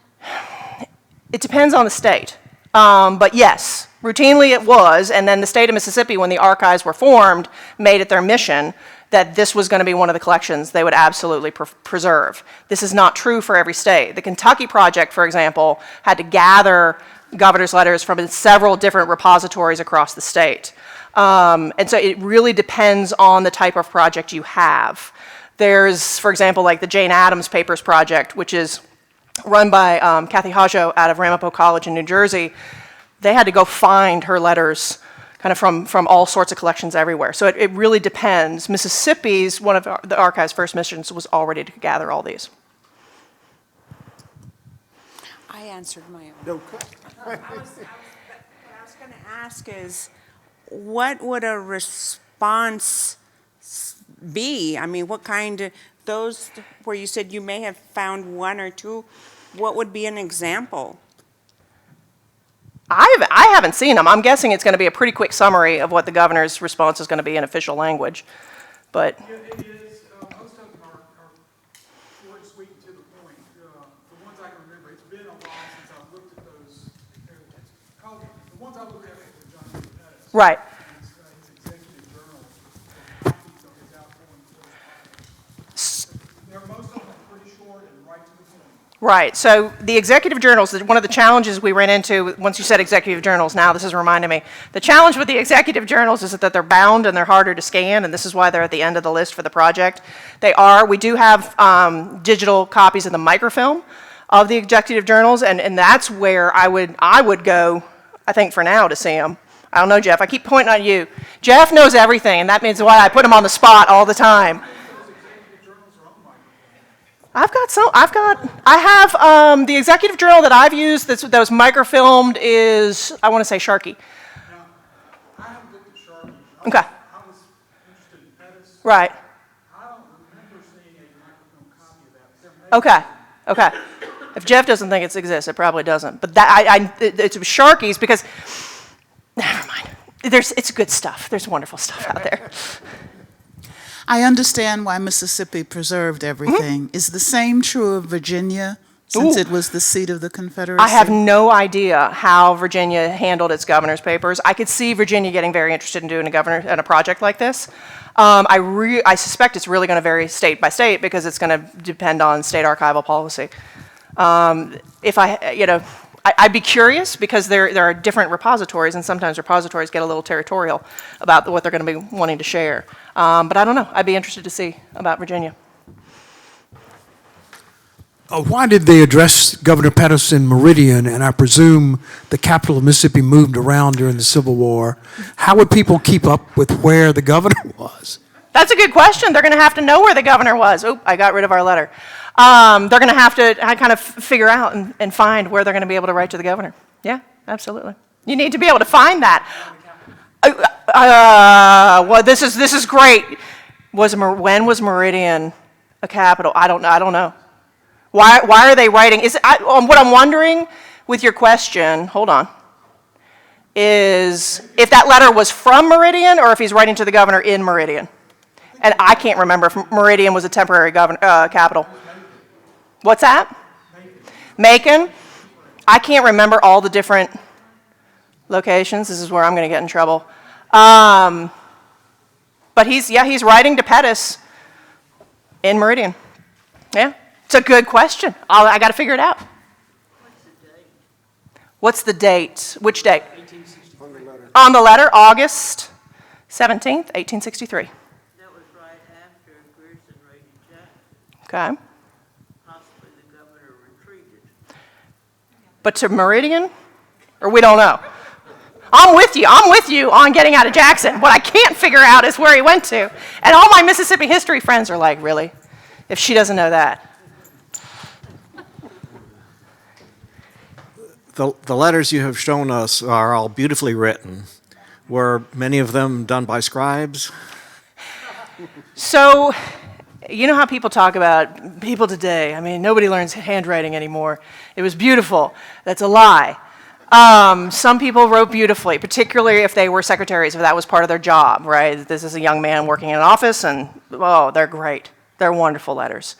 It depends on the state. But yes, routinely it was, and then the state of Mississippi, when the archives were formed, made it their mission that this was going to be one of the collections they would absolutely preserve. This is not true for every state. The Kentucky Project, for example, had to gather governor's letters from several different repositories across the state. And so it really depends on the type of project you have. There's, for example, like the Jane Addams Papers Project, which is run by Kathy Hajo out of Ramapo College in New Jersey. They had to go find her letters kind of from all sorts of collections everywhere. So it really depends. Mississippi's, one of the archive's first missions was already to gather all these. I answered my own. What I was going to ask is, what would a response be? I mean, what kind of, those where you said you may have found one or two, what would be an example? I haven't seen them. I'm guessing it's going to be a pretty quick summary of what the governor's response is going to be in official language. But Yeah, it is, most of them are short, sweet, and to the point. The ones I can remember, it's been a while since I've looked at those. The ones I looked at were John D. Pettis. right. His executive journal, copies of his outgoing correspondence. Most of them are pretty short and right to the point. Right. So the executive journals, one of the challenges we ran into, once you said executive journals, now this is reminding me, the challenge with the executive journals is that they're bound and they're harder to scan, and this is why they're at the end of the list for the project. We do have digital copies of the microfilm of the executive journals, and that's where I would go, I think, for now to see them. I don't know, Jeff. I keep pointing at you. Jeff knows everything, and that means why I put him on the spot all the time. I have the executive journal that I've used that was microfilmed is, I want to say Sharkey. Now, I haven't looked at Sharkey. Okay. I was interested in Pettis. Right. I don't remember seeing a microfilm copy of that. Okay. If Jeff doesn't think it exists, it probably doesn't. But that it's Sharkey's because, never mind. It's good stuff. There's wonderful stuff out there. I understand why Mississippi preserved everything. Is the same true of Virginia, since it was the seat of the Confederacy? I have no idea how Virginia handled its governor's papers. I could see Virginia getting very interested in doing a project like this. I suspect it's really going to vary state by state because it's going to depend on state archival policy. I'd be curious because there are different repositories, and sometimes repositories get a little territorial about what they're going to be wanting to share. But I don't know. I'd be interested to see about Virginia. Why did they address Governor Pettis in Meridian, and I presume the capital of Mississippi moved around during the Civil War? How would people keep up with where the governor was? That's a good question. They're going to have to know where the governor was. Oh, I got rid of our letter. They're going to have to kind of figure out and find where they're going to be able to write to the governor. Yeah, absolutely. You need to be able to find that. Well, this is great. When was Meridian a capital? I don't know. Why are they writing? What I'm wondering with your question, hold on, is if that letter was from Meridian or if he's writing to the governor in Meridian. And I can't remember if Meridian was a temporary capital. What's that? Macon. I can't remember all the different locations. This is where I'm going to get in trouble. But he's writing to Pettis in Meridian. Yeah, it's a good question. I got to figure it out. What's the date? Which date? On the letter, August 17th, 1863. That was right after Grierson raided Jackson. Okay. Possibly the governor retreated. But to Meridian? Or we don't know? I'm with you on getting out of Jackson. What I can't figure out is where he went to. And all my Mississippi history friends are like, really? If she doesn't know that. The letters you have shown us are all beautifully written. Were many of them done by scribes? So, you know how people talk about people today? I mean, nobody learns handwriting anymore. It was beautiful. That's a lie. Some people wrote beautifully, particularly if they were secretaries, if that was part of their job, right? This is a young man working in an office, and, oh, they're great. They're wonderful letters.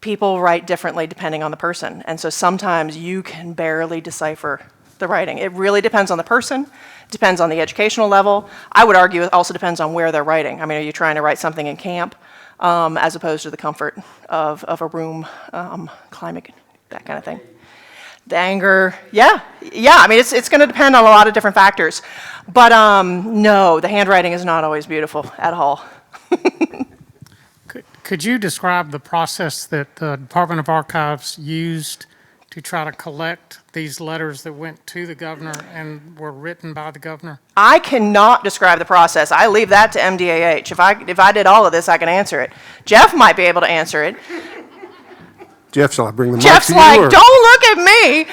People write differently depending on the person, and so sometimes you can barely decipher the writing. It really depends on the person, depends on the educational level. I would argue it also depends on where they're writing. I mean, are you trying to write something in camp as opposed to the comfort of a room, climate, that kind of thing? The anger, yeah. I mean, it's going to depend on a lot of different factors. But no, the handwriting is not always beautiful at all. Could you describe the process that the Department of Archives used to try to collect these letters that went to the governor and were written by the governor? I cannot describe the process. I leave that to MDAH. If I did all of this, I can answer it. Jeff might be able to answer it. Jeff, shall I bring the mic Jeff's to you? like, or- don't look at me.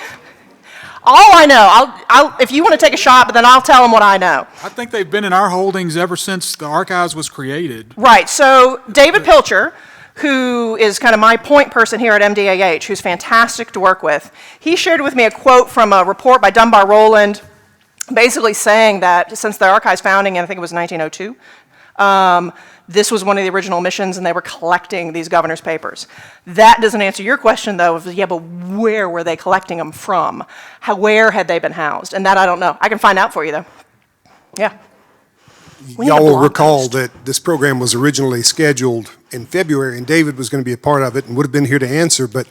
All I know, if you want to take a shot, but then I'll tell them what I know. I think they've been in our holdings ever since the archives was created. Right, so David Pilcher, who is kind of my point person here at MDAH, who's fantastic to work with, he shared with me a quote from a report by Dunbar Rowland, basically saying that since the archive's founding, and I think it was 1902, this was one of the original missions, and they were collecting these governor's papers. That doesn't answer your question, though, of, yeah, but where were they collecting them from? Where had they been housed? And that I don't know. I can find out for you, though. Yeah. We need a Y'all will blog recall post. that this program was originally scheduled in February, and David was going to be a part of it and would have been here to answer, but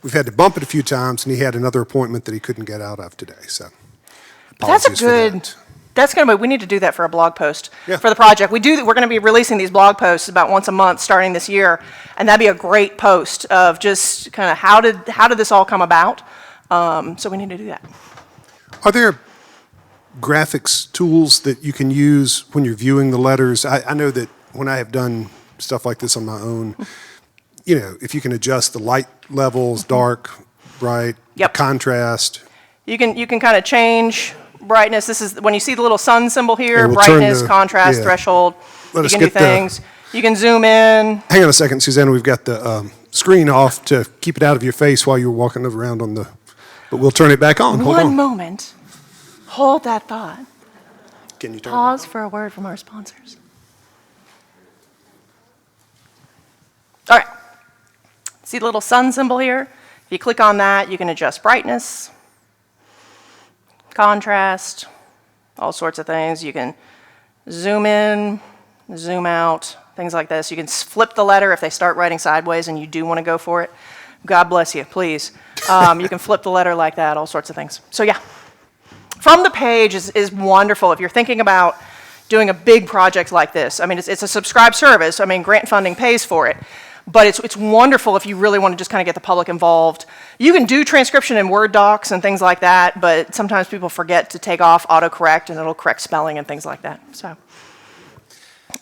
we've had to bump it a few times, and he had another appointment that he couldn't get out of today, so That's a apologies for good, that. that's going to be, we need to do that for a blog post Yeah. for the project. We're going to be releasing these blog posts about once a month starting this year, and that'd be a great post of just kind of how did this all come about? So we need to do that. Are there graphics tools that you can use when you're viewing the letters? I know that when I have done stuff like this on my own, if you can adjust the light levels, dark, bright, the Yep. contrast. You can kind of change brightness. This is when you see the little sun symbol Yeah, here, we'll turn brightness, the- contrast, yeah. threshold. Let You us can do get the- things. You can zoom in. Hang on a second, Susanna. We've got the screen off to keep it out of your face while you're walking around on the. But we'll turn it back on. Hold One on. moment. Hold that thought. Can you turn? Pause for a word from our sponsors. All right. See the little sun symbol here? If you click on that, you can adjust brightness, contrast, all sorts of things. You can zoom in, zoom out, things like this. You can flip the letter if they start writing sideways and you do want to go for it. God bless you, please. You can flip the letter like that, all sorts of things. So yeah, from the page is wonderful if you're thinking about doing a big project like this. I mean, it's a subscribed service. I mean, grant funding pays for it. But it's wonderful if you really want to just kind of get the public involved. You can do transcription in Word docs and things like that, but sometimes people forget to take off autocorrect and it'll correct spelling and things like that. So,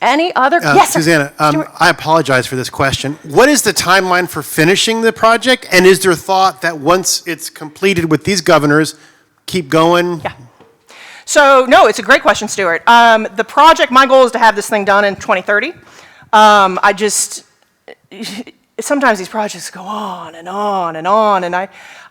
any other? Yes, sir. Susanna, Stuart. I apologize for this question. What is the timeline for finishing the project? And is there thought that once it's completed with these governors, keep going? Yeah. So, no, it's a great question, Stuart. The project, my goal is to have this thing done in 2030. Sometimes these projects go on and on and on, and I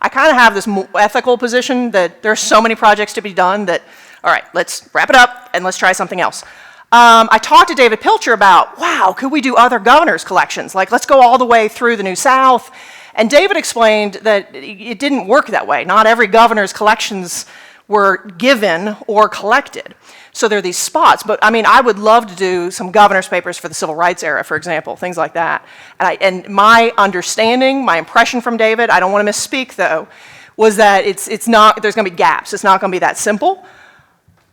kind of have this ethical position that there's so many projects to be done that, all right, let's wrap it up and let's try something else. I talked to David Pilcher about, wow, could we do other governors' collections? Like, let's go all the way through the New South. And David explained that it didn't work that way. Not every governor's collections were given or collected. So there are these spots, but I mean, I would love to do some governor's papers for the civil rights era, for example, things like that. And my understanding, my impression from David, I don't want to misspeak though, was that it's not, there's going to be gaps. It's not going to be that simple.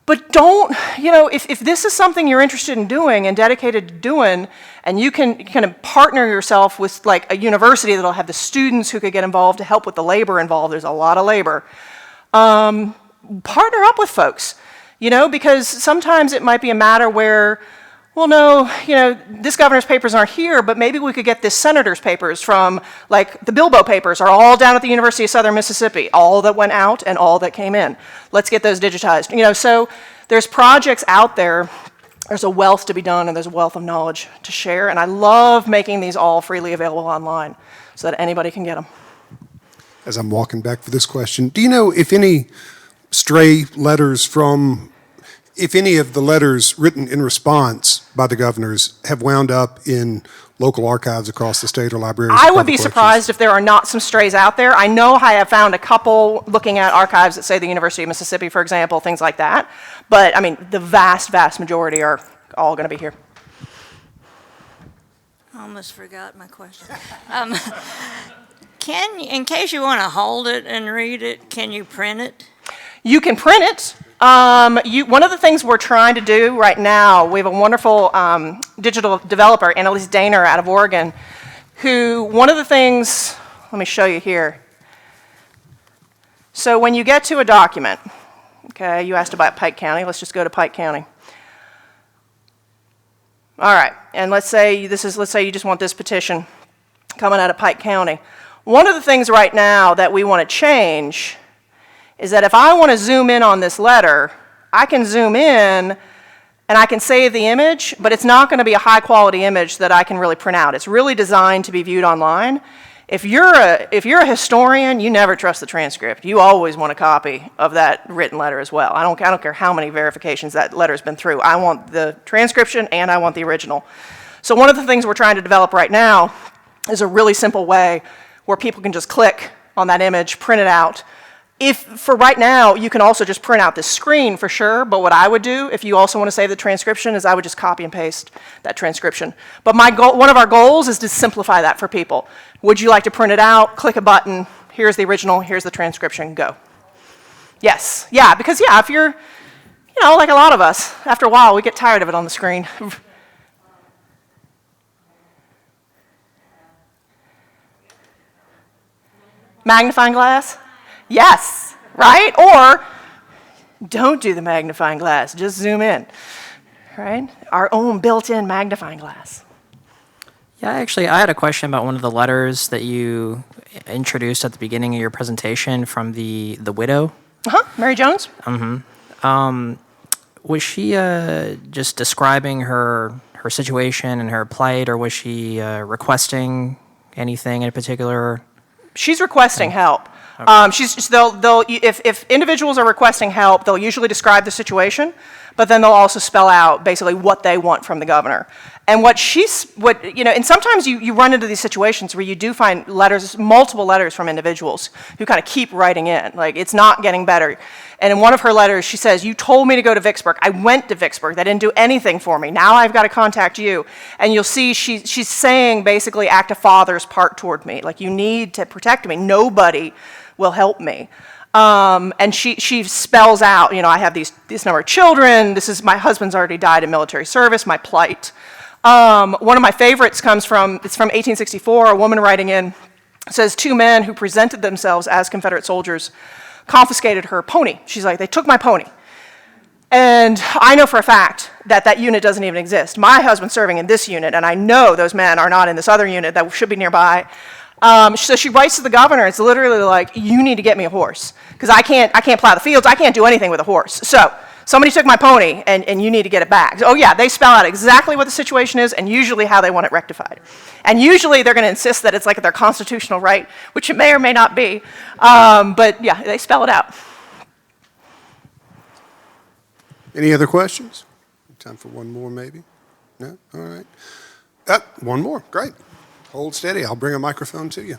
But don't, if this is something you're interested in doing and dedicated to doing, and you can kind of partner yourself with like a university that'll have the students who could get involved to help with the labor involved, there's a lot of labor, partner up with folks. Because sometimes it might be a matter where, well, no, this governor's papers aren't here, but maybe we could get this senator's papers from, like, the Bilbo papers are all down at the University of Southern Mississippi, all that went out and all that came in. Let's get those digitized. So there's projects out there. There's a wealth to be done, and there's a wealth of knowledge to share, and I love making these all freely available online so that anybody can get them. As I'm walking back for this question, do you know if any stray letters if any of the letters written in response by the governors have wound up in local archives across the state or libraries? I would be surprised if there are not some strays out there. I know I have found a couple looking at archives that say the University of Mississippi, for example, things like that. But, I mean, the vast, vast majority are all going to be here. I almost forgot my question. In case you want to hold it and read it, can you print it? You can print it. One of the things we're trying to do right now, we have a wonderful digital developer, Annalise Daner out of Oregon, one of the things, let me show you here. So when you get to a document, okay, you asked about Pike County, let's just go to Pike County. All right, and let's say you just want this petition coming out of Pike County. One of the things right now that we want to change is that if I want to zoom in on this letter, I can zoom in and I can save the image, but it's not going to be a high quality image that I can really print out. It's really designed to be viewed online. If you're a historian, you never trust the transcript. You always want a copy of that written letter as well. I don't care how many verifications that letter's been through. I want the transcription and I want the original. So one of the things we're trying to develop right now is a really simple way where people can just click on that image, print it out, If, for right now, you can also just print out this screen for sure, but what I would do, if you also want to save the transcription, is I would just copy and paste that transcription. But my goal, one of our goals is to simplify that for people. Would you like to print it out, click a button, here's the original, here's the transcription, go. Yes, yeah, because yeah, if you're, you know, like a lot of us, after a while we get tired of it on the screen. Magnifying glass? Yes, right? Or don't do the magnifying glass, just zoom in, right? Our own built-in magnifying glass. Yeah, actually, I had a question about one of the letters that you introduced at the beginning of your presentation from the widow. Mary Jones? Was she just describing her situation and her plight, or was she requesting anything in particular? She's requesting help. If individuals are requesting help, they'll usually describe the situation, but then they'll also spell out basically what they want from the governor. And and sometimes you run into these situations where you do find letters, multiple letters from individuals who kind of keep writing in, like it's not getting better. And in one of her letters, she says, you told me to go to Vicksburg. I went to Vicksburg. That didn't do anything for me. Now I've got to contact you. And you'll see she's saying basically act a father's part toward me. Like you need to protect me. Nobody will help me. And she spells out, you know, I have this number of children. My husband's already died in military service, my plight. One of my favorites it's from 1864, a woman writing in, says 2 men who presented themselves as Confederate soldiers confiscated her pony. She's like, they took my pony. And I know for a fact that unit doesn't even exist. My husband's serving in this unit, and I know those men are not in this other unit that should be nearby. So she writes to the governor. It's literally like, you need to get me a horse, because I can't plow the fields. I can't do anything with a horse. So somebody took my pony, and you need to get it back. Oh yeah, they spell out exactly what the situation is and usually how they want it rectified. And usually they're going to insist that it's like their constitutional right, which it may or may not be. But yeah, they spell it out. Any other questions? Time for one more, maybe? No? All right. One more. Great. Hold steady. I'll bring a microphone to you.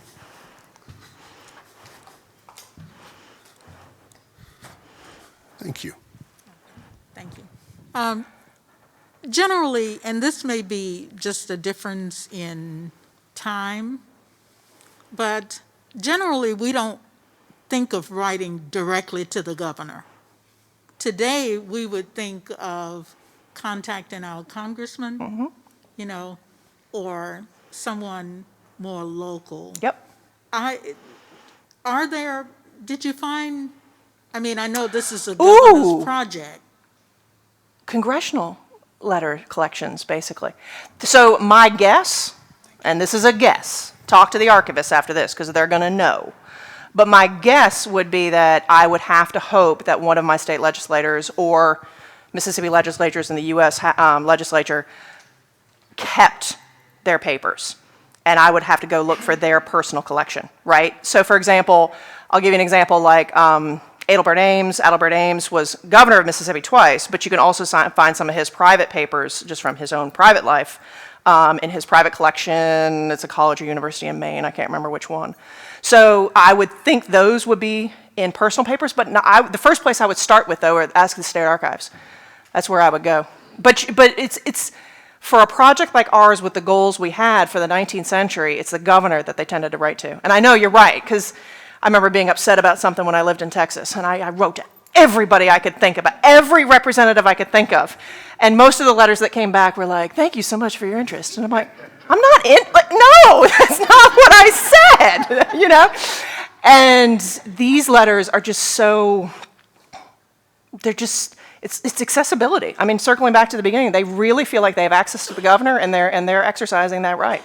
Thank you. Thank you. Generally, and this may be just a difference in time, but generally we don't think of writing directly to the governor. Today, we would think of contacting our congressman, you know, or someone more local. Yep. Did you find, I mean, I know this is a governor's project. Congressional letter collections, basically. So my guess, and this is a guess, talk to the archivists after this because they're going to know, but my guess would be that I would have to hope that one of my state legislators or Mississippi legislators in the U.S. legislature kept their papers, and I would have to go look for their personal collection, right? So for example, I'll give you an example like Adelbert Ames was governor of Mississippi twice, but you can also find some of his private papers just from his own private life in his private collection. It's a college or university in Maine. I can't remember which one. So I would think those would be in personal papers, but the first place I would start with, though, are ask the state archives. That's where I would go. But it's for a project like ours with the goals we had for the 19th century, it's the governor that they tended to write to. And I know you're right, because I remember being upset about something when I lived in Texas, and I wrote to everybody I could think of, every representative I could think of. And most of the letters that came back were like, thank you so much for your interest. And I'm like, I'm not in, like, no, that's not what I said, you know? And these letters are just so, they're just, it's accessibility. I mean, circling back to the beginning, they really feel like they have access to the governor, and they're exercising that right.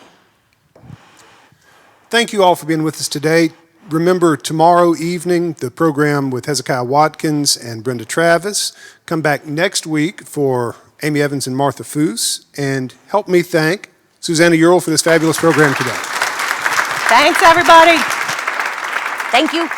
Thank you all for being with us today. Remember, tomorrow evening, the program with Hezekiah Watkins and Brenda Travis. Come back next week for Amy Evans and Martha Foose. And help me thank Susannah Ural for this fabulous program today. Thanks, everybody. Thank you.